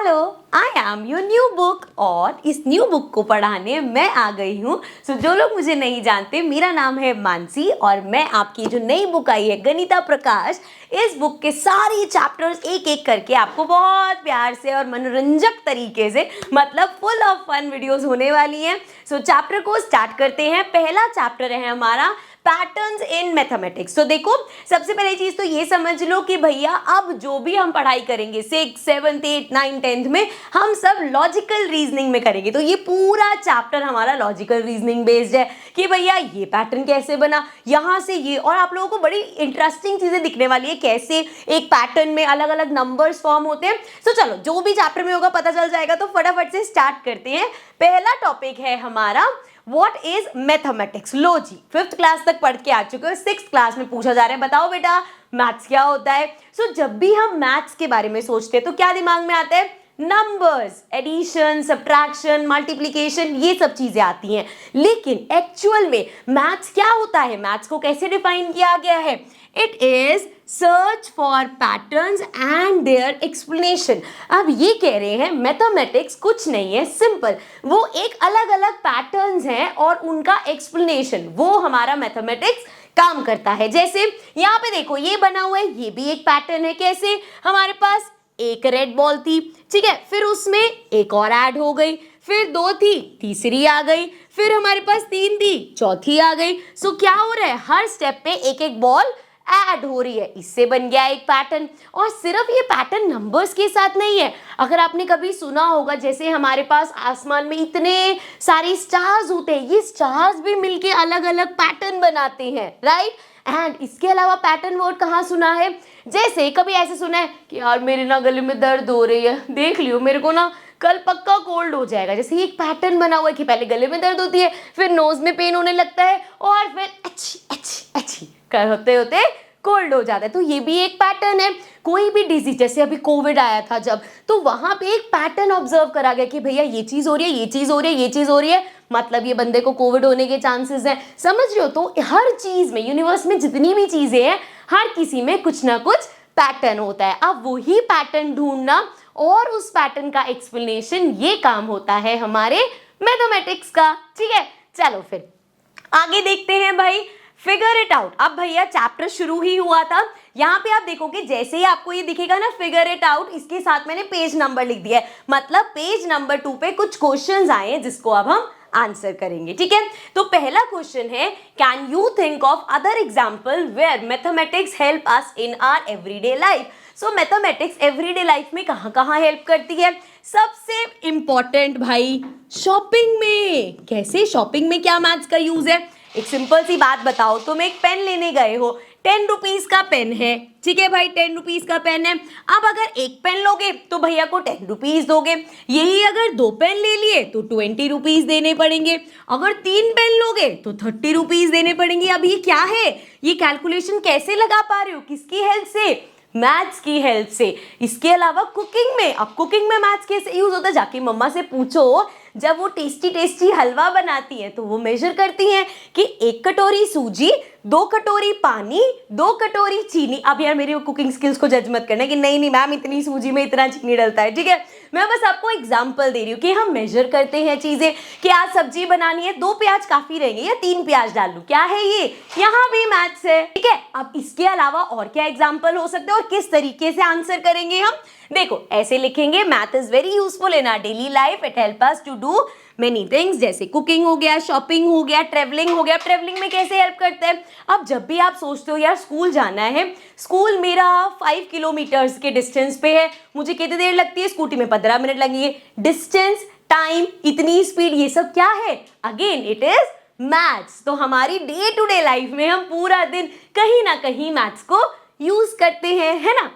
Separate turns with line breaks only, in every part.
Hello, I am your new book और इस new book को पढ़ाने मैं आ गई हूँ। जो लोग मुझे नहीं जानते, मेरा नाम है मानसी और मैं आपकी जो नई बुक आई है गणिता प्रकाश, इस बुक के सारे चैप्टर्स एक एक करके आपको बहुत प्यार से और मनोरंजक तरीके से, मतलब फुल ऑफ फन वीडियोस होने वाली हैं। चैप्टर को स्टार्ट करते हैं। पहला चैप्टर है हमारा पैटर्न्स इन मैथमेटिक्स। तो देखो, सबसे पहली चीज तो ये समझ लो कि भैया अब जो भी हम पढ़ाई करेंगे 6, 7, 8, 9, 10th में, हम सब लॉजिकल रीजनिंग में करेंगे। तो ये पूरा चैप्टर हमारा लॉजिकल रीजनिंग बेस्ड है कि भैया ये पैटर्न कैसे बना, यहाँ से ये, और आप लोगों को बड़ी इंटरेस्टिंग चीजें दिखने वाली है कैसे एक पैटर्न में अलग अलग नंबर्स फॉर्म होते हैं। तो चलो, जो भी चैप्टर में होगा पता चल जाएगा। तो फटाफट से स्टार्ट करते हैं। पहला टॉपिक है हमारा What is मैथमेटिक्स। लो जी, 5th क्लास तक पढ़ के आ चुके हो, 6th क्लास में पूछा जा रहा है बताओ बेटा मैथ्स क्या होता है। जब भी हम मैथ्स के बारे में सोचते हैं तो क्या दिमाग में आता है? नंबर्स, एडिशन, सब्ट्रैक्शन, मल्टीप्लिकेशन, ये सब चीजें आती हैं। लेकिन एक्चुअल में मैथ्स क्या होता है? मैथ्स को कैसे डिफाइन किया गया है? It is search for patterns and their explanation. अब ये कह रहे हैं मैथमेटिक्स कुछ नहीं है, सिंपल, वो एक अलग अलग पैटर्न्स हैं और उनका एक्सप्लेनेशन, वो हमारा मैथमेटिक्स काम करता है। जैसे यहाँ पे देखो, ये बना हुआ है, ये भी एक पैटर्न है। कैसे? हमारे पास एक रेड बॉल थी, ठीक है, फिर उसमें एक और ऐड हो गई, फिर 2 थी, तीसरी आ गई, फिर हमारे पास 3 थी, चौथी आ गई। क्या हो रहा है? हर स्टेप पे एक एक बॉल ऐड हो रही है, इससे बन गया एक पैटर्न। और सिर्फ ये पैटर्न नंबर्स के साथ नहीं है। अगर आपने कभी सुना होगा, जैसे हमारे पास आसमान में इतने सारे स्टार्स होते हैं, ये स्टार्स भी मिलके अलग अलग पैटर्न बनाते हैं, राइट। एंड इसके अलावा पैटर्न वर्ड कहाँ सुना है? जैसे कभी ऐसे सुना है कि यार मेरे ना गले में दर्द हो रही है, देख लियो मेरे को ना कल पक्का कोल्ड हो जाएगा। जैसे एक पैटर्न बना हुआ है कि पहले गले में दर्द होती है, फिर नोज में पेन होने लगता है और फिर अच्छी अच्छी अच्छी होते होते कोल्ड हो जाता है। तो ये भी एक पैटर्न है। कोई भी डिजीज, जैसे अभी कोविड आया था जब, तो वहां पे एक पैटर्न ऑब्जर्व करा गया कि भैया ये चीज हो रही है, ये चीज हो रही है, ये चीज हो रही है, मतलब ये बंदे को कोविड होने के चांसेस हैं। समझ रहे हो? तो हर चीज में, यूनिवर्स में जितनी भी चीजें हैं, हर किसी में कुछ ना कुछ पैटर्न होता है। अब वही पैटर्न ढूंढना और उस पैटर्न का एक्सप्लेनेशन, ये काम होता है हमारे मैथमेटिक्स का, ठीक है। चलो फिर आगे देखते हैं भाई, फिगर इट आउट। अब भैया चैप्टर शुरू ही हुआ था। यहाँ पे आप देखोगे, जैसे ही आपको ये दिखेगा ना फिगर इट आउट, इसके साथ मैंने पेज नंबर लिख दिया है, मतलब पेज नंबर 2 पे कुछ क्वेश्चंस आए हैं जिसको अब हम आंसर करेंगे, ठीक है। तो पहला क्वेश्चन है, can you think of other example where mathematics help us in our everyday life. Mathematics everyday life में कहाँ कहाँ हेल्प करती है? सबसे इंपॉर्टेंट भाई, शॉपिंग में। कैसे? शॉपिंग में क्या मैथ्स का यूज है? एक सिंपल सी बात बताओ, तुम एक पेन लेने गए हो, 10 रुपीज का पेन है, ठीक है भाई, 10 रुपीज का पेन है। अब अगर एक पेन लोगे तो भैया को 10 रुपीज दोगे। यही अगर 2 पेन ले लिए तो 20 रुपीज देने पड़ेंगे। अगर 3 पेन लोगे तो 30 रुपीज देने पड़ेंगे। अब ये क्या है? ये कैलकुलेशन कैसे लगा पा रहे हो? किसकी हेल्प से? मैथ्स की हेल्प से। इसके अलावा कुकिंग में, अब कुकिंग में मैथ्स कैसे यूज होता है? जाके मम्मा से पूछो, जब वो टेस्टी टेस्टी हलवा बनाती हैं तो वो मेजर करती हैं कि 1 कटोरी सूजी, 2 कटोरी पानी, 2 कटोरी चीनी। अब यार मेरी कुकिंग स्किल्स को जज मत करना कि नहीं नहीं मैम इतनी सूजी में इतना चीनी डलता है, ठीक है। मैं बस आपको एग्जांपल दे रही हूँ कि हम मेजर करते हैं चीजें, कि आज सब्जी बनानी है, 2 प्याज काफी रहेंगे या 3 प्याज डाल लूं, क्या है ये? यहाँ भी मैथ्स है, ठीक है। अब इसके अलावा और क्या एग्जाम्पल हो सकते हैं और किस तरीके से आंसर करेंगे हम? देखो, ऐसे लिखेंगे, math is very useful in our daily life, it help us to do many things. जैसे कुकिंग हो गया, शॉपिंग हो गया, ट्रेवलिंग हो गया। ट्रेवलिंग में कैसे हेल्प करता है? अब जब भी आप सोचते हो यार स्कूल जाना है, स्कूल मेरा 5 किलोमीटर्स के डिस्टेंस पे है, मुझे कितनी देर लगती है? स्कूटी में 15 मिनट लगेंगे। डिस्टेंस, टाइम, इतनी स्पीड, ये सब क्या है? Again it is maths. तो हमारी डे टू डे लाइफ में हम पूरा दिन कहीं ना कहीं मैथ्स को यूज करते हैं, है ना।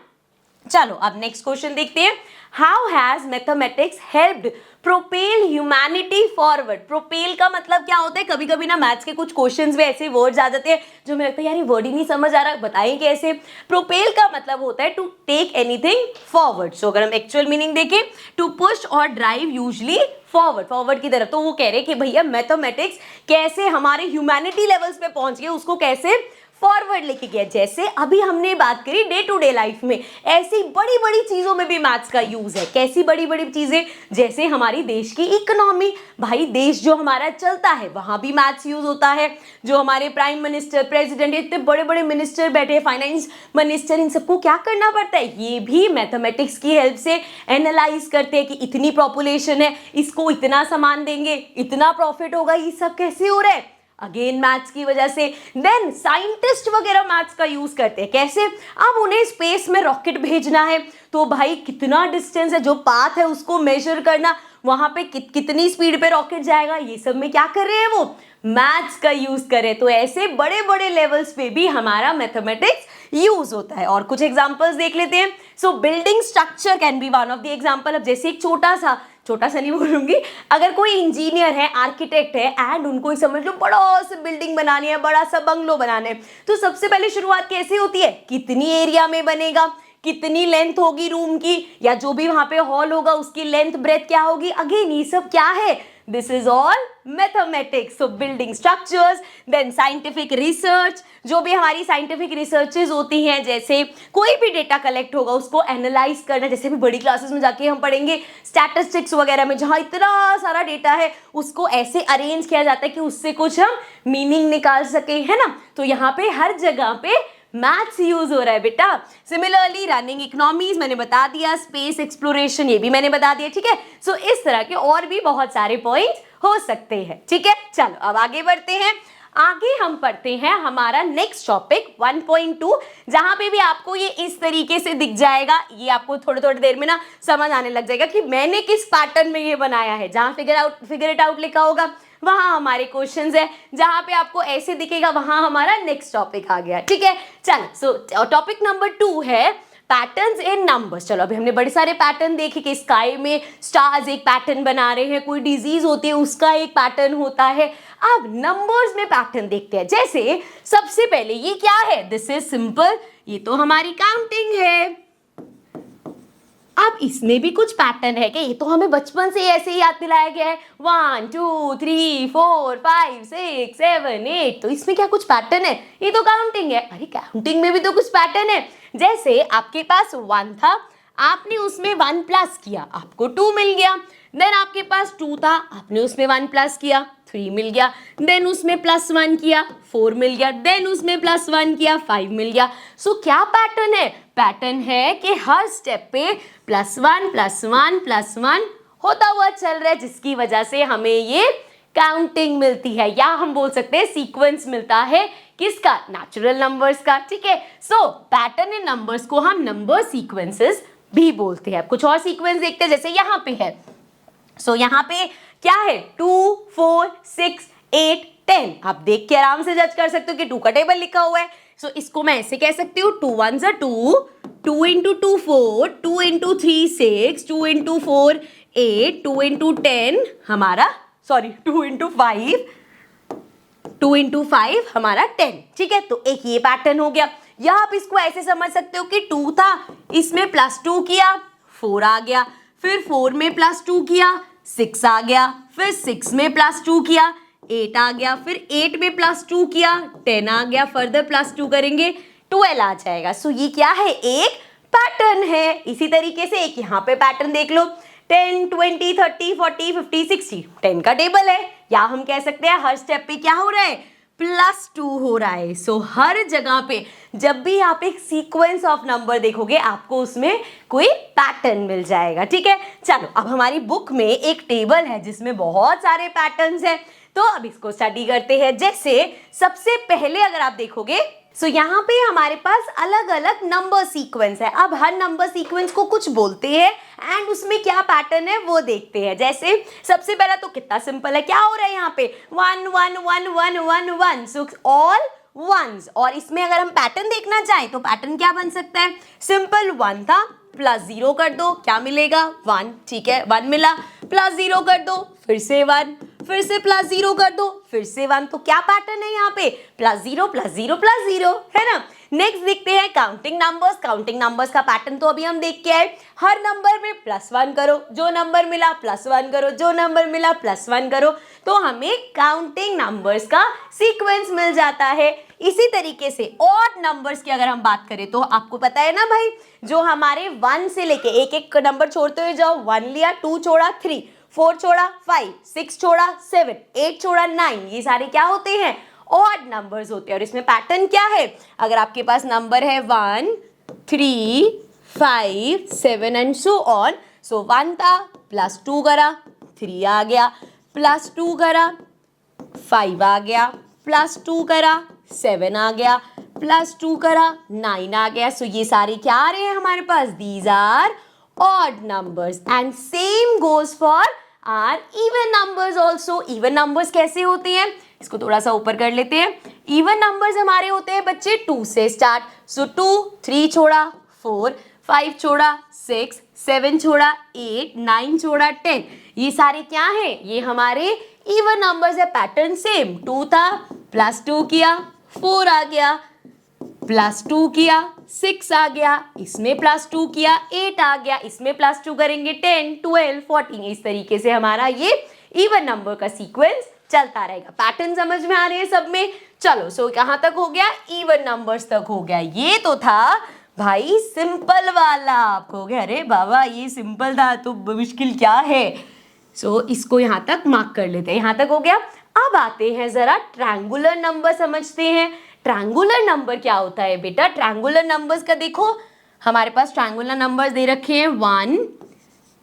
चलो अब नेक्स्ट क्वेश्चन देखते हैं। How has mathematics helped propel humanity forward. Propel का मतलब क्या होता है? कभी कभी ना मैथ्स के कुछ क्वेश्चंस में ऐसे वर्ड्स आ जाते हैं जो मुझे लगता है यार ये वर्ड ही नहीं समझ आ रहा, बताएं कैसे। प्रोपेल का मतलब होता है टू टेक एनीथिंग फॉरवर्ड। सो अगर हम एक्चुअल मीनिंग देखें, टू पुश और ड्राइव यूजली फॉरवर्ड की तरफ। तो वो कह रहे हैं कि भैया मैथमेटिक्स कैसे हमारे ह्यूमैनिटी लेवल्स पे पहुंच गए, उसको कैसे फॉरवर्ड लेके गया। जैसे अभी हमने बात करी डे टू डे लाइफ में, ऐसी बड़ी बड़ी चीजों में भी मैथ्स का यूज है। कैसी बड़ी बड़ी चीजें? जैसे हमारी देश की इकोनॉमी, भाई देश जो हमारा चलता है वहां भी मैथ्स यूज होता है। जो हमारे प्राइम मिनिस्टर, प्रेसिडेंट, इतने बड़े बड़े मिनिस्टर बैठे, फाइनेंस मिनिस्टर, इन सबको क्या करना पड़ता है? ये भी मैथमेटिक्स की हेल्प से एनालाइज करते हैं कि इतनी पॉपुलेशन है, इसको इतना सामान देंगे, इतना प्रॉफिट होगा, ये सब कैसे हो रहा है? अगेन मैथ्स की वजह से। देन साइंटिस्ट वगैरह मैथ्स का यूज करते हैं। कैसे? अब उन्हें स्पेस में रॉकेट भेजना है, तो भाई कितना डिस्टेंस है, जो पाथ है उसको मेजर करना, वहां पे कितनी स्पीड पे रॉकेट जाएगा, ये सब में क्या कर रहे हैं? वो मैथ्स का यूज करें। तो ऐसे बड़े बड़े लेवल्स पे भी हमारा मैथमेटिक्स यूज होता है। और कुछ एग्जांपल्स देख लेते हैं। सो building structure can be one of the example. अब जैसे एक छोटा सा नहीं बोलूंगी, अगर कोई इंजीनियर है, आर्किटेक्ट है, एंड उनको समझ लो बड़ा सा बिल्डिंग बनानी है, बड़ा सा बंगलो बनाना है, तो सबसे पहले शुरुआत कैसे होती है? कितनी एरिया में बनेगा, कितनी लेंथ होगी रूम की, या जो भी वहां पे हॉल होगा उसकी लेंथ ब्रेथ क्या होगी। अगेन ये सब क्या है? This is all mathematics. So building structures, then scientific research, जो भी हमारी साइंटिफिक रिसर्चेज होती हैं, जैसे कोई भी डेटा कलेक्ट होगा उसको एनालाइज करना। जैसे भी बड़ी क्लासेस में जाके हम पढ़ेंगे स्टैटिस्टिक्स वगैरह में, जहां इतना सारा डेटा है उसको ऐसे अरेंज किया जाता है कि उससे कुछ हम मीनिंग निकाल सके, है ना। तो यहाँ पे हर जगह पे मैथ्स यूज हो रहा है बेटा। सिमिलरली रनिंग इकोनॉमीज मैंने बता दिया, स्पेस एक्सप्लोरेशन ये भी मैंने बता दिया, ठीक है। सो इस तरह के और भी बहुत सारे पॉइंट हो सकते हैं, ठीक है। चलो अब आगे बढ़ते हैं। आगे हम पढ़ते हैं हमारा नेक्स्ट टॉपिक 1.2, जहां पे भी आपको ये इस तरीके से दिख जाएगा। ये आपको थोड़ी थोड़ी देर में ना समझ आने लग जाएगा कि मैंने किस पैटर्न में ये बनाया है। जहां फिगर इट आउट लिखा होगा वहां हमारे क्वेश्चंस है, जहां पे आपको ऐसे दिखेगा वहां हमारा नेक्स्ट टॉपिक आ गया, ठीक है। चलो सो टॉपिक नंबर 2 है पैटर्न्स इन नंबर्स। चलो अभी हमने बड़े सारे पैटर्न देखे कि स्काई में स्टार्स एक पैटर्न बना रहे हैं, कोई डिजीज होती है उसका एक पैटर्न होता है। अब नंबर्स में पैटर्न देखते हैं। जैसे सबसे पहले ये क्या है? दिस इज सिंपल, ये तो हमारी काउंटिंग है। अब इसमें भी कुछ पैटर्न है कि ये तो हमें बचपन से ऐसे ही याद दिलाया गया है, 1 2 3 4 5 6 7 8। तो इसमें क्या कुछ पैटर्न है? ये तो काउंटिंग है। अरे काउंटिंग में भी तो कुछ पैटर्न है। जैसे आपके पास 1 था, आपने उसमें 1 प्लस किया, आपको 2 मिल गया। देन आपके पास 2 था, आपने उसमें 1 प्लस किया, 3 मिल गया। देन उसमें +1 किया, 4 मिल गया। देन उसमें +1 किया, 5 मिल गया। सो क्या पैटर्न है? पैटर्न है कि हर स्टेप पे +1 +1 +1 होता हुआ चल रहा है, जिसकी वजह से हमें ये काउंटिंग मिलती है, या हम बोल सकते हैं सीक्वेंस मिलता है। किसका? नेचुरल नंबर्स का, ठीक है। सो पैटर्न इन नंबर्स को हम नंबर सीक्वेंसेस भी बोलते हैं। कुछ और सीक्वेंस देखते हैं, जैसे यहाँ पे है। सो यहाँ पे क्या है? 2 4 6 8 10। आप देख के आराम से जज कर सकते हो कि 2 का टेबल लिखा हुआ है। सो इसको मैं ऐसे कह सकती हूँ, 2 1 2, 2 into 2 4, 2 into 3 6, 2 into 4 8, 2 into 10 हमारा 2 into 5, 2 into 5 हमारा 10, ठीक है। तो एक ये पैटर्न हो गया। या आप इसको ऐसे समझ सकते हो कि 2 था, इसमें +2 किया, 4 आ गया। फिर 4 में +2 किया, 6 आ गया। फिर 6 में +2 किया, 8 आ गया। फिर 8 में +2 किया, 10 आ गया। फर्दर +2 करेंगे, 12 आ जाएगा। सो ये क्या है? एक पैटर्न है। इसी तरीके से एक यहाँ पे पैटर्न देख लो, 10 20 30 40 50 60, 10 का टेबल है। या हम कह सकते हैं हर स्टेप पे क्या हो रहा है? +2 हो रहा है। सो हर जगह पे जब भी आप एक सीक्वेंस ऑफ नंबर देखोगे आपको उसमें कोई पैटर्न मिल जाएगा, ठीक है। चलो अब हमारी बुक में एक टेबल है जिसमें बहुत सारे पैटर्न्स हैं, तो अब इसको स्टडी करते हैं। जैसे सबसे पहले अगर आप देखोगे, सो यहाँ पे हमारे पास अलग अलग नंबर सीक्वेंस है। अब हर नंबर सीक्वेंस को कुछ बोलते हैं एंड उसमें क्या पैटर्न है वो देखते हैं। जैसे सबसे पहला तो कितना सिंपल है, क्या हो रहा है यहाँ पे? 1 1 1 1 1 1, सो ऑल वंस। और इसमें अगर हम पैटर्न देखना चाहें तो पैटर्न क्या बन सकता है? सिंपल, 1 था, +0 कर दो, क्या मिलेगा? 1, ठीक है। 1 मिला, +0 कर दो, फिर से 1, फिर से +0 कर दो, फिर से 1। तो क्या पैटर्न है यहाँ पे? +0 +0 +0, है ना। नेक्स्ट देखते हैं काउंटिंग नंबर्स। काउंटिंग नंबर्स का पैटर्न तो अभी हम देख के आए। हर नंबर में +1 करो, जो नंबर मिला +1 करो, जो नंबर मिला +1 करो, तो हमें काउंटिंग नंबर्स का सीक्वेंस मिल जाता है। इसी तरीके से ऑड नंबर्स की अगर हम बात करें तो आपको पता है ना भाई, जो हमारे 1 से लेके एक एक नंबर छोड़ते हुए जाओ, 1 लिया, 2 छोड़ा 3, 4 छोड़ा 5, 6 छोड़ा 7, 8 छोड़ा 9, ये सारे क्या होते हैं, ऑड नंबर्स होते हैं। और इसमें पैटर्न क्या है, अगर आपके पास नंबर है 1, 3, 5, 7 एंड सो ऑन, सो 1 था, +2 करा 3 आ गया, +2 करा 5 आ गया, +2 करा 7 आ गया, +2 करा 9 आ गया। सो ये सारे क्या आ रहे हैं हमारे पास, these are odd numbers. And same goes for our even numbers also. Even numbers कैसे होते हैं, इसको थोड़ा सा ऊपर कर लेते हैं। इवन नंबर्स हमारे होते हैं बच्चे 2 से स्टार्ट, सो 2, 3 छोड़ा 4, 5 छोड़ा 6, 7 छोड़ा 8, 9 छोड़ा 10, ये सारे क्या हैं, ये हमारे इवन नंबर्स है। पैटर्न सेम, 2 था, +2 किया 4 आ गया, +2 किया 6 आ गया, इसमें +2 किया 8 आ गया, इसमें +2 करेंगे 10, 12, 14, इस तरीके से हमारा ये इवन नंबर का सीक्वेंस चलता रहेगा। पैटर्न समझ में आ रहे हैं सब में। चलो सो कहाँ तक हो गया, इवन नंबर्स तक हो गया। ये तो था भाई सिंपल वाला, आपको गया अरे बाबा ये सिंपल था तो मुश्किल क्या है। सो इसको यहाँ तक मार्क कर लेते हैं, यहाँ तक हो गया। अब आते हैं जरा ट्रायंगुलर नंबर समझते हैं। ट्रायंगुलर नंबर क्या होता है बेटा, ट्रायंगुलर नंबर्स का देखो हमारे पास ट्रायंगुलर नंबर्स दे रखे हैं 1,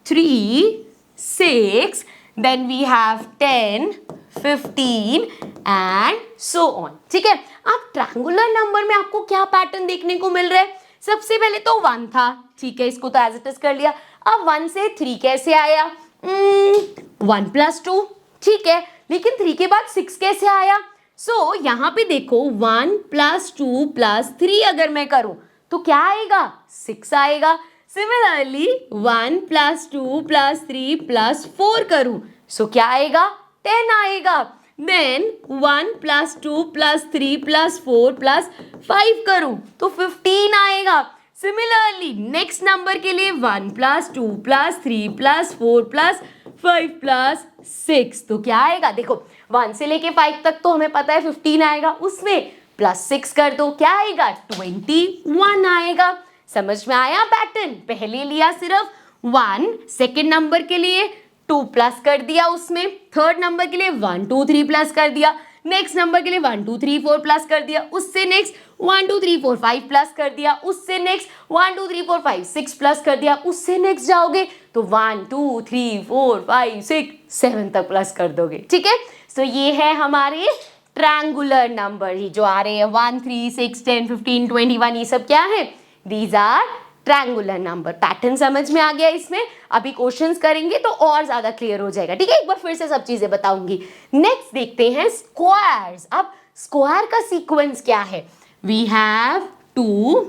3, 6, then we have 10, 15 and so on. ठीक है, अब ट्रायंगुलर नंबर में आपको क्या पैटर्न देखने को मिल रहा है, सबसे पहले तो 1 था, ठीक है, इसको तो एज इट इज कर लिया। अब 1 से 3 कैसे आया, 1 + 2, ठीक है, लेकिन 3 के बाद 6 कैसे आया। सो यहाँ पे देखो 1 + 2 + 3 अगर मैं करूं तो क्या आएगा, 6 आएगा। सिमिलरली 1 + 2 + 3 + 4 करूं सो क्या आएगा, 10 आएगा। देन 1 + 2 + 3 + 4 + 5 करूं तो 15 आएगा। सिमिलरली नेक्स्ट नंबर के लिए 1 + 2 + 3 + 4 + 5 + 6 तो क्या आएगा, देखो 1 से लेके 5 तक तो हमें पता है 15 आएगा, उसमें +6 कर दो क्या आएगा, 21 आएगा। समझ में आया पैटर्न, पहले लिया सिर्फ 1, सेकेंड नंबर के लिए 2 प्लस कर दिया, उसमें थर्ड नंबर के लिए 1 2 3 प्लस कर दिया, नेक्स्ट नंबर के लिए 1 2 3 4 प्लस कर दिया, उससे नेक्स्ट 1 2 3 4 5 प्लस कर दिया, उससे नेक्स्ट 1 2 3 4 5 6 प्लस कर दिया, उससे नेक्स्ट जाओगे तो 1 2 3 4 5 6 7 तक प्लस कर दोगे। ठीक है, तो ये है हमारे ट्रायंगुलर नंबर ही जो आ रहे हैं 1 3 6 10 15 21, ये सब क्या है, these are triangular number. Pattern समझ में आ गया इसमें, अभी क्वेश्चंस करेंगे तो और ज्यादा क्लियर हो जाएगा। ठीक है, एक बार फिर से सब चीजें बताऊंगी। नेक्स्ट देखते हैं स्क्वायर्स। अब स्क्वायर का सीक्वेंस क्या है, we have 2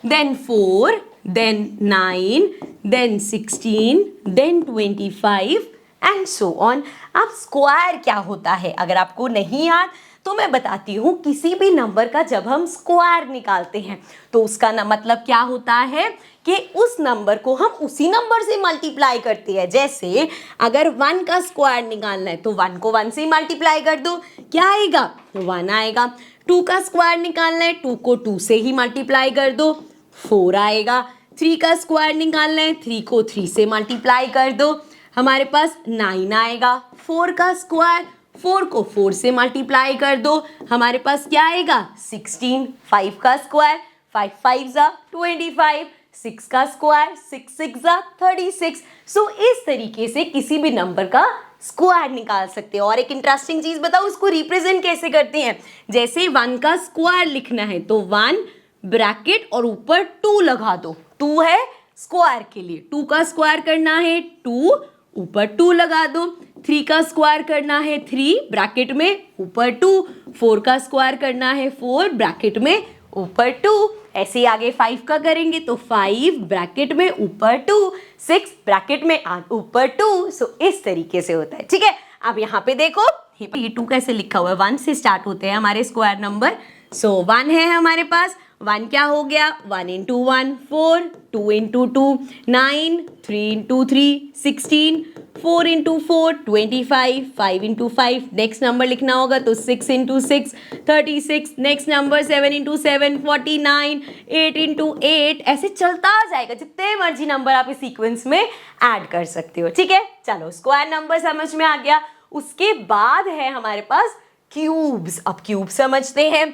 then 4 then 9 then 16 then 25 and so on. अब स्क्वायर क्या होता है अगर आपको नहीं याद तो मैं बताती हूँ, किसी भी नंबर का जब हम स्क्वायर निकालते हैं तो उसका मतलब क्या होता है कि उस नंबर को हम उसी नंबर से मल्टीप्लाई करते हैं। जैसे अगर 1 का स्क्वायर निकालना है तो 1 को 1 से मल्टीप्लाई कर दो, क्या आएगा, 1 आएगा। 2 का स्क्वायर निकालना है, 2 को 2 से ही मल्टीप्लाई कर दो, 4 आएगा। 3 का स्क्वायर निकालना है, 3 को 3 से मल्टीप्लाई कर दो, हमारे पास 9 आएगा। 4 का स्क्वायर, 4 को 4 से मल्टीप्लाई कर दो, हमारे पास क्या आएगा, 16। 5 का स्क्वायर, 5 5 25, 6 का स्क्वायर, 6 6 36। सो इस तरीके से किसी भी नंबर का स्क्वायर निकाल सकते हैं। और एक इंटरेस्टिंग चीज बताओ, उसको रिप्रेजेंट कैसे करते हैं। जैसे 1 का स्क्वायर लिखना है तो 1 ब्रैकेट और ऊपर 2 लगा दो, 2 है स्क्वायर के लिए, 2 का स्क्वायर करना है 2 ऊपर 2 लगा दो। 3 का स्क्वायर करना है 3 ब्रैकेट में ऊपर 2, 4 का स्क्वायर करना है 4 ब्रैकेट में ऊपर 2, ऐसे ही आगे 5 का करेंगे तो 5 ब्रैकेट में ऊपर 2, 6 ब्रैकेट में ऊपर 2। सो इस तरीके से होता है। ठीक है, अब यहाँ पे देखो ये 2 कैसे लिखा हुआ है, 1 से स्टार्ट होते हैं हमारे स्क्वायर नंबर। सो 1 है हमारे पास, 1 क्या हो गया, 1 into 1 4, 2 into 2 9, 3 into 3 16, 4 into 4 25, 5 into 5 next number लिखना होगा तो 6 into 6 36, next number 7 into 7 49, 8 into 8 ऐसे चलता जाएगा, जितने मर्जी नंबर आप इस सीक्वेंस में ऐड कर सकते हो। ठीक है, चलो स्क्वायर नंबर समझ में आ गया। उसके बाद है हमारे पास क्यूब्स। अब क्यूब समझते हैं।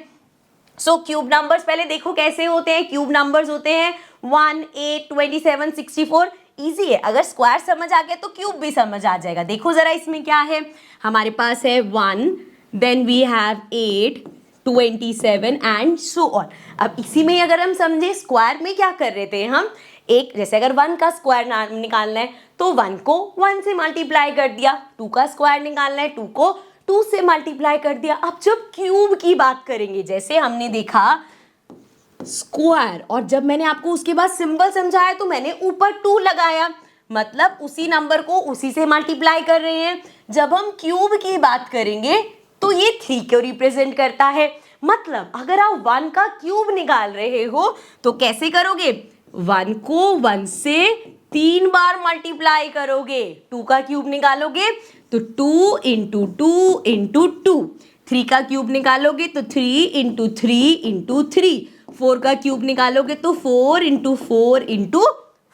सो क्यूब नंबर्स पहले देखो कैसे होते हैं। क्यूब नंबर्स होते हैं 1, 8, 27, 64। इजी है, अगर स्क्वायर समझ आ गया तो क्यूब भी समझ आ जाएगा। देखो जरा इसमें क्या है, हमारे पास है 1, then we have 8, 27 and so on. अब इसी में अगर हम समझे स्क्वायर में क्या कर रहे थे हम, एक जैसे अगर 1 का स्क्वायर निकालना है तो 1 को 1 से मल्टीप्लाई कर दिया, 2 का स्क्वायर निकालना है 2 को 2 से मल्टीप्लाई कर दिया। अब जब क्यूब की बात करेंगे, जैसे हमने देखा स्क्वायर, और जब मैंने आपको उसके बाद सिंबल समझाया तो मैंने ऊपर 2 लगाया, मतलब उसी नंबर को उसी से मल्टीप्लाई कर रहे हैं। जब हम क्यूब की बात करेंगे तो ये 3 को रिप्रेजेंट करता है। मतलब अगर आप 1 का क्यूब निकाल रहे हो तो कैसे करोगे, 1 को 1 से 3 बार मल्टीप्लाई करोगे। 2 का क्यूब निकालोगे तो 2 इंटू 2 इंटू 2, 3 का क्यूब निकालोगे तो 3 इंटू 3 इंटू 3, 4 का क्यूब निकालोगे तो 4 इंटू 4 इंटू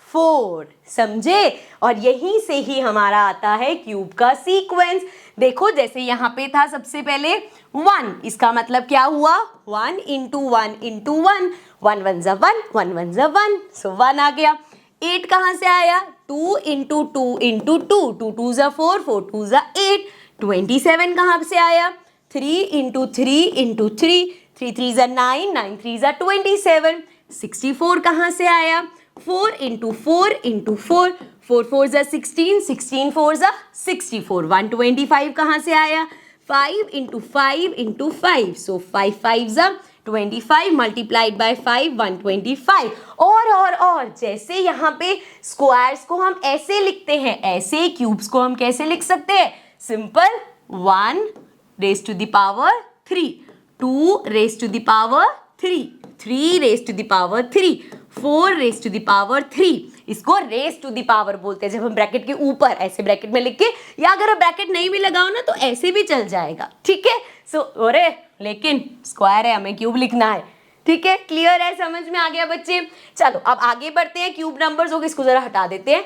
4। समझे? और यहीं से ही हमारा आता है क्यूब का सीक्वेंस। देखो जैसे यहाँ पे था सबसे पहले 1, इसका मतलब क्या हुआ, 1 इंटू 1 इंटू 1, 1 1 जा 1, 1 1 जा 1, सो 1 आ गया। 8 कहाँ से आया, 2 इंटू 2 इंटू 2, 2 2 जा 4, 4 2 जा 8। 27 कहाँ से आया, 3 इंटू 3 इंटू 3, 3 3 जा 9, 9 3 जा 27। 64 कहाँ से आया, 4 इंटू 4 इंटू 4, 4 4 जा 16, 16 4 जा 64। 125 कहाँ से आया, 5 इंटू 5 इंटू 5, सो 5 5 जा 25 मल्टीप्लाइड बाय 5, 125। और जैसे यहाँ पे स्क्वायर्स को हम ऐसे लिखते हैं, ऐसे क्यूब्स को हम कैसे लिख सकते हैं, simple 1 raise to the power 3, 2 raise to the power 3, 3 raise to the power 3, 4 raise to the power 3। इसको रेज टू द पावर बोलते हैं जब हम ब्रैकेट के ऊपर ऐसे ब्रैकेट में लिख के, या अगर ब्रैकेट नहीं भी लगाओ ना तो ऐसे भी चल जाएगा। ठीक है, सो अरे लेकिन स्क्वायर है, हमें क्यूब लिखना है। ठीक है, क्लियर है, समझ में आ गया बच्चे। चलो अब आगे बढ़ते हैं। क्यूब नंबर्स हो गए, इसको जरा हटा देते हैं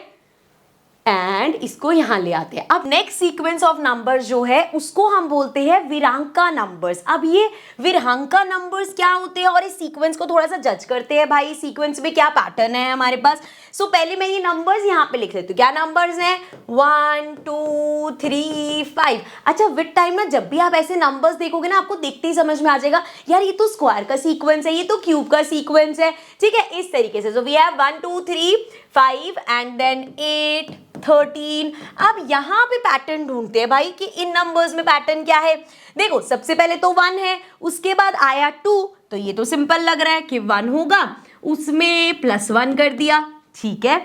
एंड इसको यहाँ ले आते हैं। अब नेक्स्ट सीक्वेंस ऑफ नंबर्स जो है उसको हम बोलते हैं विरांका नंबर्स। अब ये विरांका नंबर्स क्या होते हैं और इस सीक्वेंस को थोड़ा सा जज करते हैं, भाई सीक्वेंस में क्या पैटर्न है हमारे पास। सो पहले मैं ये नंबर्स यहाँ पे लिख लेती हूँ। क्या नंबर्स हैं, 1 2 3 5। अच्छा विद टाइम ना जब भी आप ऐसे नंबर्स देखोगे ना, आपको देखते ही समझ में आ जाएगा यार ये तो स्क्वायर का सीक्वेंस है, ये तो क्यूब का सीक्वेंस है। ठीक है, इस तरीके से। So we have 1 2 3 5 and then 8 13। अब यहाँ पे पैटर्न ढूंढते हैं भाई कि इन नंबर्स में पैटर्न क्या है। देखो सबसे पहले तो 1 है, उसके बाद आया 2, तो ये तो सिंपल लग रहा है कि 1 होगा, उसमें +1 कर दिया। ठीक है,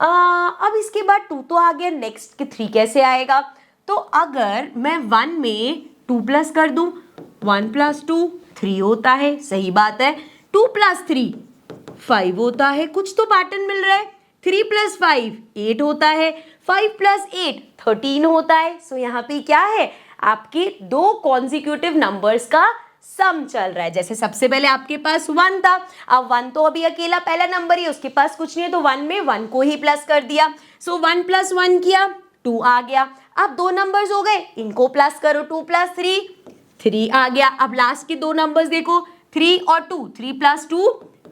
अब इसके बाद 2 तो आ गया, नेक्स्ट के 3 कैसे आएगा। तो अगर मैं 1 में 2 प्लस कर दूं, 1 + 2 3 होता है, सही बात है। 2 + 3 5 होता है, कुछ तो पैटर्न मिल रहा है। 3 + 5 8 होता है, 5 + 8 13 होता है। सो यहाँ पे क्या है, आपके 2 कॉन्जिक्यूटिव नंबर्स का सम चल रहा है। जैसे सबसे पहले आपके पास 1 था, अब 1 तो अभी अकेला पहला नंबर ही, उसके पास कुछ नहीं है, तो 1 में 1 को ही प्लस कर दिया। सो 1 + 1 किया, 2 आ गया। अब 2 नंबर्स हो गए, इनको प्लस करो, 2 + 3 3 आ गया। अब लास्ट के 2 नंबर्स देखो, 3 और 2, 3 + 2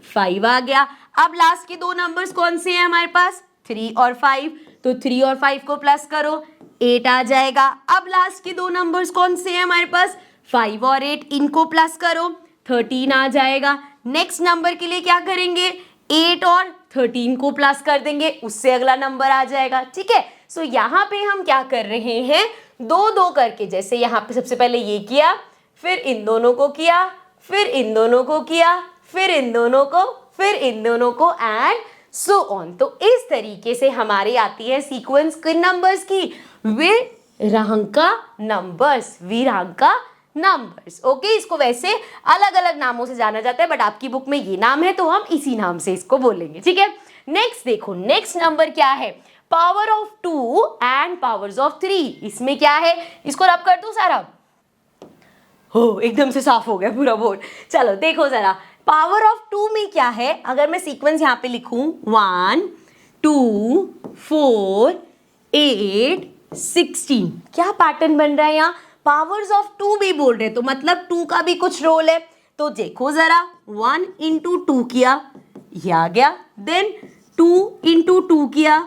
5 आ गया। अब लास्ट के 2 नंबर्स कौन से हैं हमारे पास, 3 और 5, तो 3 और 5 को प्लस करो, 8 आ जाएगा। अब लास्ट के 2 नंबर्स कौन से हैं हमारे पास, 5 और 8, इनको प्लस करो, 13 आ जाएगा। नेक्स्ट नंबर के लिए क्या करेंगे, 8 और 13 को प्लस कर देंगे, उससे अगला नंबर आ जाएगा। ठीक है, सो यहाँ पे हम क्या कर रहे हैं, 2 2 करके, जैसे यहाँ पे सबसे पहले ये किया, फिर इन दोनों को किया, फिर इन दोनों को किया, फिर इन दोनों को, फिर इन दोनों को एंड सो ऑन। तो इस तरीके से हमारी आती है सीक्वेंस किन नंबर्स की, विरांका नंबर्स, विरांका नंबर्स। ओके, इसको वैसे अलग अलग नामों से जाना जाता है, बट आपकी बुक में ये नाम है तो हम इसी नाम से इसको बोलेंगे। ठीक है, नेक्स्ट देखो, नेक्स्ट नंबर क्या है, power of 2 and powers of 3। इसमें क्या है, इसको रब कर दूं सारा, हो एकदम से साफ हो गया पूरा बोर्ड। चलो देखो जरा, पावर ऑफ 2 में क्या है, अगर मैं सीक्वेंस यहाँ पे लिखूं 1 2 4 8 16, क्या पैटर्न बन रहा है यहाँ, पावर्स ऑफ 2 भी बोल रहे, तो मतलब 2 का भी कुछ रोल है। तो देखो जरा, 1 इंटू 2 किया, ये आ गया, देन 2 इंटू 2 किया,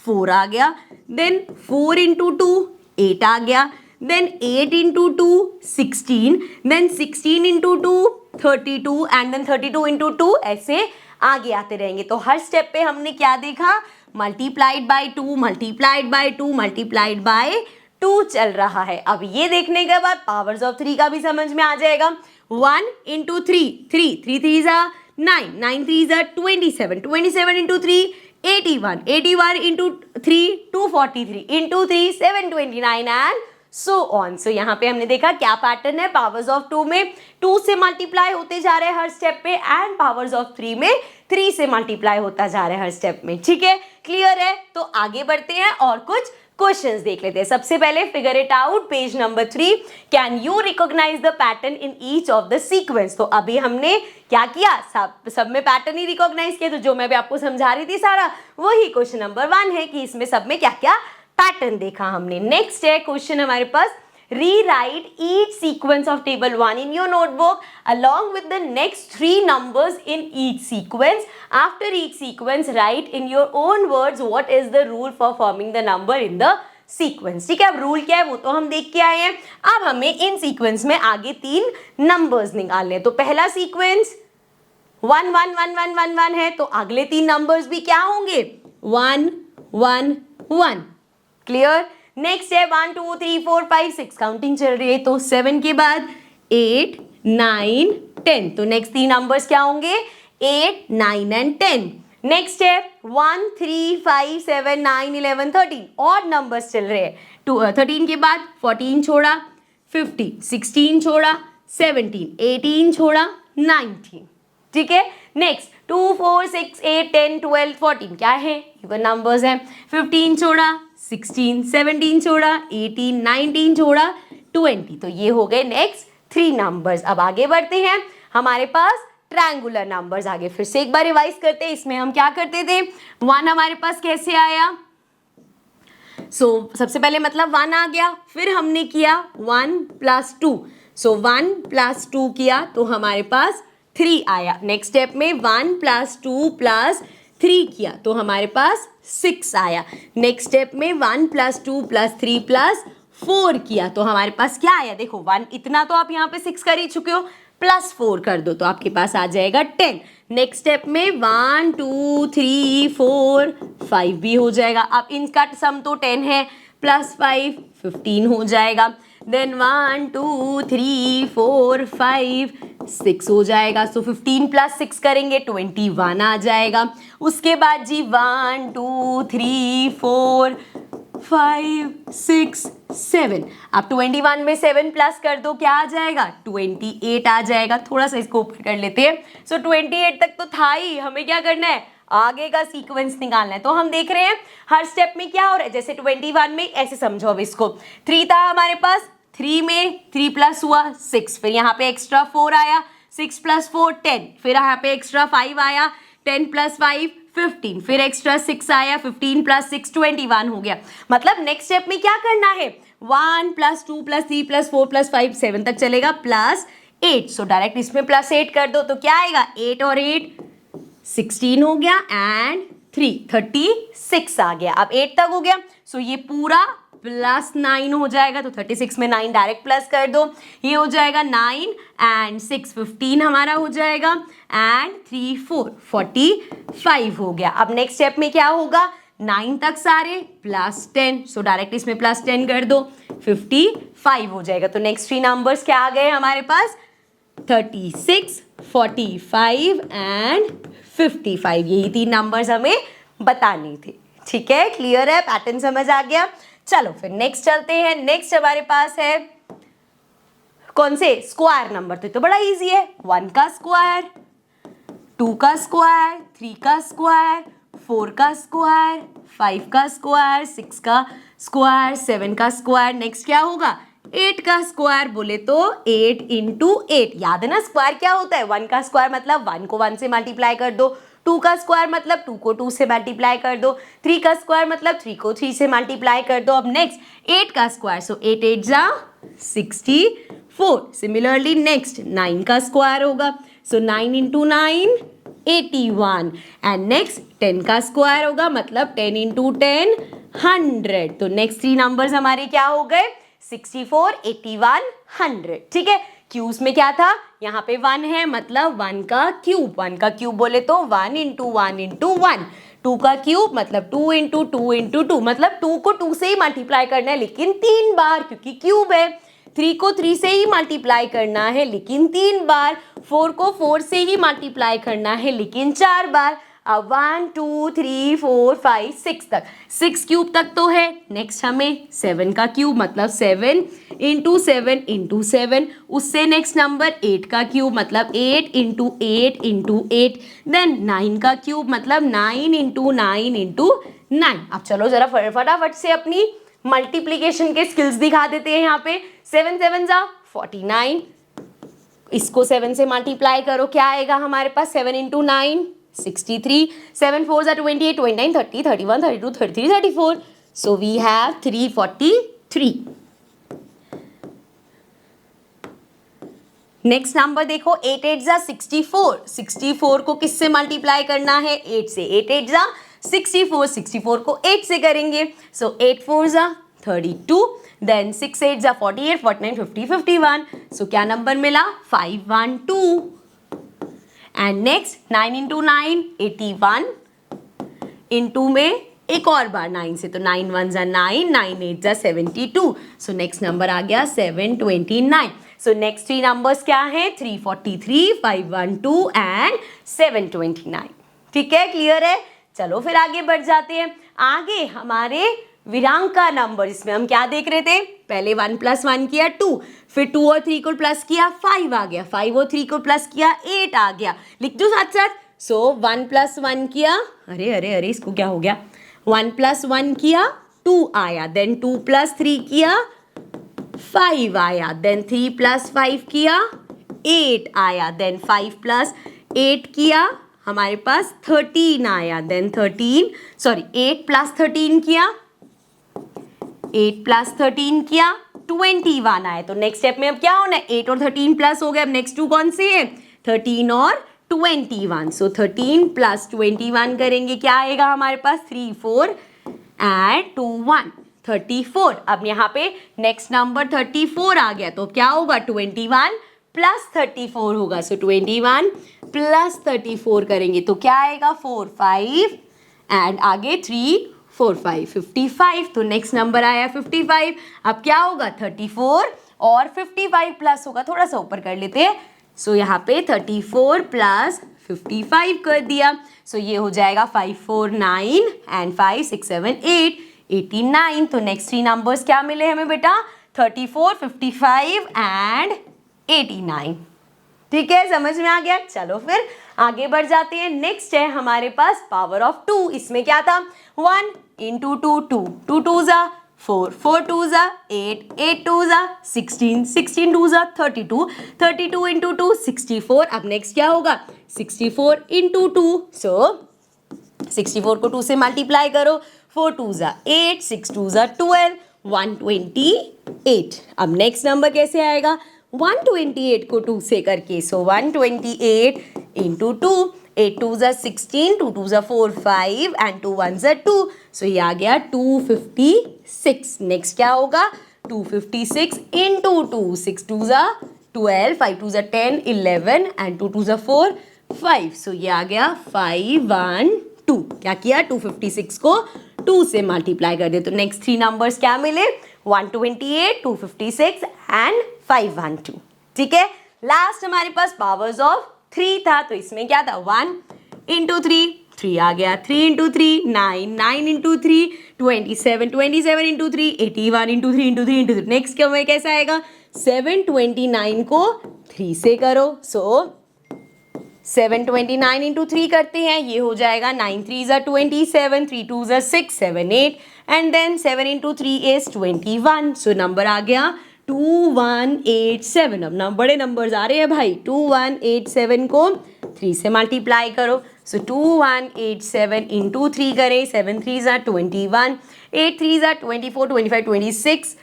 4 आ गया, देन 4 इंटू 2 8 आ गया, then 8 into 2 16, then 16 into 2 32, and then 32 into 2, ऐसे आगे आते रहेंगे। तो हर स्टेप पे हमने क्या देखा, multiplied by 2 multiplied by 2 multiplied by 2 चल रहा है। अब ये देखने के बाद पावर्स ऑफ 3 का भी समझ में आ जाएगा। 1 into 3 3 3 3 जा 9 9 3 जा 27 27 into 3 81 81 into 3 243 into 3 729 and so on. So यहाँ पे हमने देखा क्या पैटर्न है, पावर्स ऑफ 2 में 2 से मल्टीप्लाई होते जा रहे हैं हर स्टेप पे, एंड पावर्स ऑफ 3 में 3 से मल्टीप्लाई होता जा रहा है हर स्टेप में। ठीक है, क्लियर है? तो आगे बढ़ते हैं और कुछ क्वेश्चंस देख लेते हैं। सबसे पहले figure it out, page number 3, can you recognize the pattern in each of the sequence. तो अभी हमने क्या किया, सब में पैटर्न ही रिकॉग्नाइज किया, तो जो मैं भी आपको समझा रही थी सारा वही क्वेश्चन नंबर 1 है कि इसमें सब में क्या क्या पैटर्न देखा हमने। नेक्स्ट है क्वेश्चन हमारे पास, rewrite each sequence of table 1 in your notebook along with the next 3 numbers in each sequence. After each sequence, write in your own words what is the rule for forming the number in the sequence. ठीक है, अब rule क्या है वो तो हम देख के आए हैं। अब हमें इन सीक्वेंस में आगे 3 नंबर्स निकालने हैं। तो पहला सीक्वेंस 1 1 1 1 1 1 है, तो अगले 3 नंबर्स भी क्या होंगे, 1 1 1। क्लियर? नेक्स्ट है 1 2 3 4 5 6, काउंटिंग चल रही है, तो 7 के बाद 8 9 10, तो नेक्स्ट 3 नंबर्स क्या होंगे, 8 9 एंड 10। नेक्स्ट है 1 3 5 7 9 11 13, और नंबर्स चल रहे हैं। 13 के बाद 14 छोड़ा, 15 16 छोड़ा, 17 18 छोड़ा, 19। ठीक है, नेक्स्ट 2 4 6 8 10 12 14 क्या है, इवन नंबर्स हैं। 15 छोड़ा, 16 17 छोड़ा, 18 19 छोड़ा, 20, तो ये हो गए नेक्स्ट 3 नंबर्स। अब आगे बढ़ते हैं, हमारे पास ट्रायंगुलर नंबर्स आगे फिर से एक बार रिवाइज करते हैं। इसमें हम क्या करते थे, 1 हमारे पास कैसे आया, सबसे पहले मतलब 1 आ गया, फिर हमने किया 1 + 2, 1 + 2 किया तो हमारे पास 3 आया। नेक्स्ट स्टेप में 1 + 2 + 3 किया तो हमारे पास 6 आया। नेक्स्ट स्टेप में 1 + 2 + 3 + 4 किया तो हमारे पास क्या आया, देखो 1 इतना तो आप यहाँ पे 6 कर ही चुके हो, +4 कर दो तो आपके पास आ जाएगा 10। नेक्स्ट स्टेप में 1 2 3 4 5 भी हो जाएगा। अब इनका सम तो 10 है, +5 15 हो जाएगा। देन 1 2 3 4 5 6 हो जाएगा, 15 + 6 करेंगे 21 आ जाएगा। उसके बाद जी 1 2 3 4 5 6 7, अब 21 में 7 प्लस कर दो क्या आ जाएगा, 28 आ जाएगा। थोड़ा सा इसको ऊपर कर लेते हैं। 28 तक तो था ही, हमें क्या करना है, आगे का सीक्वेंस निकालना है। तो हम देख रहे हैं हर स्टेप में क्या हो रहा है, जैसे 21 में ऐसे समझो अब इसको, 3 था हमारे पास, 3 में 3 प्लस हुआ 6, फिर यहाँ पे एक्स्ट्रा 4 आया, 6 + 4 10, फिर यहाँ पे एक्स्ट्रा 5 आया, 10 + 5 15, फिर एक्स्ट्रा 6 आया, 15 + 6 21 हो गया। मतलब नेक्स्ट स्टेप में क्या करना है, 1 + 2 + 3 + 4 + 5 7 तक चलेगा, +8। सो डायरेक्ट इसमें +8 कर दो तो क्या आएगा, 8 और 8 16 हो गया, एंड 3 36 आ गया। अब 8 तक हो गया, सो ये पूरा +9 हो जाएगा, तो 36 में 9 डायरेक्ट प्लस कर दो, ये हो जाएगा 9 एंड 6 15 हमारा हो जाएगा, एंड 3 4 45 हो गया। अब नेक्स्ट स्टेप में क्या होगा, 9 तक सारे +10, सो डायरेक्ट इसमें +10 कर दो, 55 हो जाएगा। तो नेक्स्ट 3 नंबर्स क्या आ गए हमारे पास, 36 45 एंड 55, यही 3 नंबर्स हमें बताने थे। ठीक है, क्लियर है, पैटर्न समझ आ गया। चलो फिर नेक्स्ट चलते हैं। नेक्स्ट हमारे पास है कौन से, स्क्वायर नंबर। तो बड़ा इजी है, 1 का स्क्वायर, 2 का स्क्वायर, 3 का स्क्वायर, 4 का स्क्वायर, 5 का स्क्वायर, 6 का स्क्वायर, 7 का स्क्वायर, नेक्स्ट क्या होगा 8 का स्क्वायर, बोले तो 8 इंटू 8, याद है ना स्क्वायर क्या होता है, 1 का स्क्वायर मतलब 1 को 1 से मल्टीप्लाई कर दो, 2 का स्क्वायर मतलब 2 को 2 से मल्टीप्लाई कर दो, 3 का स्क्वायर मतलब 3 को 3 से मल्टीप्लाई कर दो। अब नेक्स्ट 8 का स्क्वायर, सो 8 8 जा 64। सिमिलरली नेक्स्ट 9 का स्क्वायर होगा, सो 9 इंटू 9 81, एंड नेक्स्ट 10 का स्क्वायर होगा मतलब 10 इंटू 10 100। तो नेक्स्ट 3 नंबर्स हमारे क्या हो गए 64, 81, 100। ठीक है, क्यूज में क्या था, यहाँ पे 1 है मतलब 1 का क्यूब, 1 का क्यूब बोले तो 1 इंटू 1 इंटू 1, 2 का क्यूब मतलब 2 इंटू 2 इंटू 2, मतलब 2 को 2 से ही मल्टीप्लाई करना है लेकिन 3 बार क्योंकि क्यूब है, 3 को 3 से ही मल्टीप्लाई करना है लेकिन 3 बार, 4 को 4 से ही मल्टीप्लाई करना है लेकिन 4 बार। अब 1 2 3 4 5 6 तक, 6 क्यूब तक तो है। नेक्स्ट हमें 7 का क्यूब मतलब 7 इंटू 7 इंटू 7, उससे नेक्स्ट नंबर 8 का क्यूब मतलब 8 इंटू 8 इंटू 8, देन 9 का क्यूब मतलब 9 इंटू 9 इंटू 9। अब चलो जरा फटाफट से अपनी मल्टीप्लीकेशन के स्किल्स दिखा देते हैं। यहाँ पे 7 7 जा 49, इसको 7 से मल्टीप्लाई करो, क्या आएगा हमारे पास 7 इंटू 9 63, 7 4 जा 28, 29 30 31 32 33 34, so we have 343। Next number देखो 8 8 जा 64, 64 को किससे मल्टीप्लाई करना है 8 से, 8 8 जा 64, 64 को 8 से करेंगे, सो 8 4 जा 32, देन 6 8 जा 48 49 50 51, सो क्या नंबर मिला 512। एंड नेक्स्ट 9 इंटू 9 81, इंटू में एक और बार 9 से, तो 9 1 जा 9, 9 8 जा 72, सो नेक्स्ट नंबर आ गया 729। सो नेक्स्ट 3 नंबर्स क्या हैं 343, 512 एंड 729। ठीक है, क्लियर है। चलो फिर आगे बढ़ जाते हैं। आगे हमारे विरांक का नंबर, इसमें हम क्या देख रहे थे, पहले 1 + 1 किया 2, फिर 2 और 3 को प्लस किया 5 आ गया, 5 और 3 को प्लस किया 8 आ गया, लिख दो साथ साथ। सो 1 + 1 किया, अरे अरे अरे इसको क्या हो गया, 1 + 1 किया 2 आया, देन 2 + 3 किया 5 आया, देन 3 + 5 किया 8 आया, देन 5 + 8 किया हमारे पास 13 आया, देन 8 + 13 किया, 8 + 13 किया 21 आया। तो नेक्स्ट स्टेप में अब क्या होना है, 8 और 13 प्लस हो गए, अब नेक्स्ट 2 कौन से है 13 और 21, सो 13 + 21 करेंगे, क्या आएगा हमारे पास 3 4 एंड 2 1 34। अब यहाँ पे नेक्स्ट नंबर 34 आ गया, तो क्या होगा 21 + 34 होगा, सो 21 + 34 करेंगे तो क्या आएगा 4 5 एंड आगे 3 4 5 55, तो नेक्स्ट नंबर आया 55। अब क्या होगा 34 और 55 प्लस होगा, थोड़ा सा ऊपर कर लेते हैं, सो यहाँ पे 34 + 55 कर दिया, सो ये हो जाएगा 5 4 9 एंड 5 6 7 8 89। तो नेक्स्ट 3 नंबर्स क्या मिले हमें बेटा 34 55 एंड 89। ठीक है, समझ में आ गया। चलो फिर आगे बढ़ जाते हैं। नेक्स्ट है हमारे पास पावर ऑफ 2। इसमें क्या था 1 इंटू 2 2 2 2 जा 4 4 2 जा 8 8 2 जा 16 16 2 जा 32 32 इंटू 2 64। अब नेक्स्ट क्या होगा 64 इंटू 2, सो 64 को 2 से मल्टीप्लाई करो, 4 2 जा 8 6 2 जा 12 128। अब नेक्स्ट नंबर कैसे आएगा 128 को 2 से करके, सो 128 इंटू 2, 8 2 जा 16 2 2 जा 4 5 एंड 2 1 जा 2, सो ये आ गया 256। नेक्स्ट क्या होगा 256 इंटू 2, 6 2 जा 12 5 2 जा 10 11 एंड 2 2 जा 4 5, सो ये आ गया 512। क्या किया 256 को 2 से मल्टीप्लाई कर दे, तो नेक्स्ट 3 नंबर्स क्या मिले 128 256 एंड 512। ठीक है, लास्ट हमारे पास पावर्स ऑफ 3 था, तो इसमें क्या था 1 इंटू 3 3 आ गया, 3 into 3 9 9 into 3 27 27 into 3 81 into 3 into 3 into 3। Next क्या में कैसा आएगा 729 को 3 से करो, सो 729 इंटू 3 करते हैं, ये हो जाएगा 9 3 ज़ा 27, 3 2 ज़ा 6, 7 8 and then 7 into 3 is 21. So number आ गया 2187. अब ना बड़े नंबर्स आ रहे हैं भाई. 2187 को 3 से मल्टीप्लाई करो. सो 2187 इंटू 3 करें. 7 3 ज़ा 21, 8 3 ज़ा 24, 25 26,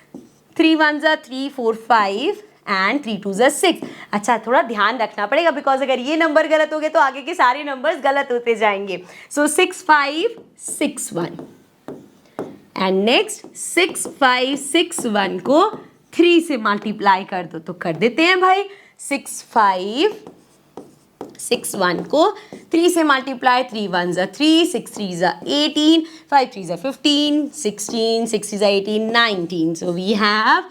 3 1 ज़ा 3 4 5 एंड 3 2 ज़ा 6. अच्छा, थोड़ा ध्यान रखना पड़ेगा बिकॉज अगर ये नंबर गलत हो गए तो आगे के सारे नंबर्स गलत होते जाएंगे. सो 6561 एंड नेक्स्ट 6561 को 3 से मल्टीप्लाई कर दो. तो कर देते हैं भाई. 6561 को 3 से मल्टीप्लाई. 3 1 ज़ा 3, 6 3 ज़ा 18, 5 3 ज़ा 15, 16, 6 3 ज़ा 18, 19. सो वी हैव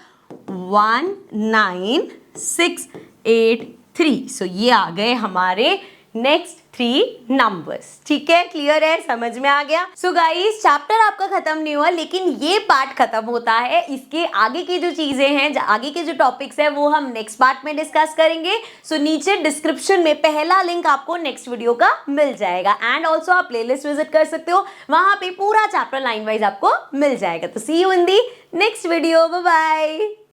19683. सो ये आ गए हमारे नेक्स्ट 3 नंबर्स. ठीक है, क्लियर है, समझ में आ गया. सो गाइस, चैप्टर आपका खत्म नहीं हुआ लेकिन ये पार्ट खत्म होता है. इसके आगे की जो चीजें हैं, आगे के जो टॉपिक्स हैं वो हम नेक्स्ट पार्ट में डिस्कस करेंगे. सो नीचे डिस्क्रिप्शन में पहला लिंक आपको नेक्स्ट वीडियो का मिल जाएगा एंड ऑल्सो आप प्लेलिस्ट विजिट कर सकते हो, वहां पे पूरा चैप्टर लाइन वाइज आपको मिल जाएगा. तो see you in the next video. Bye bye.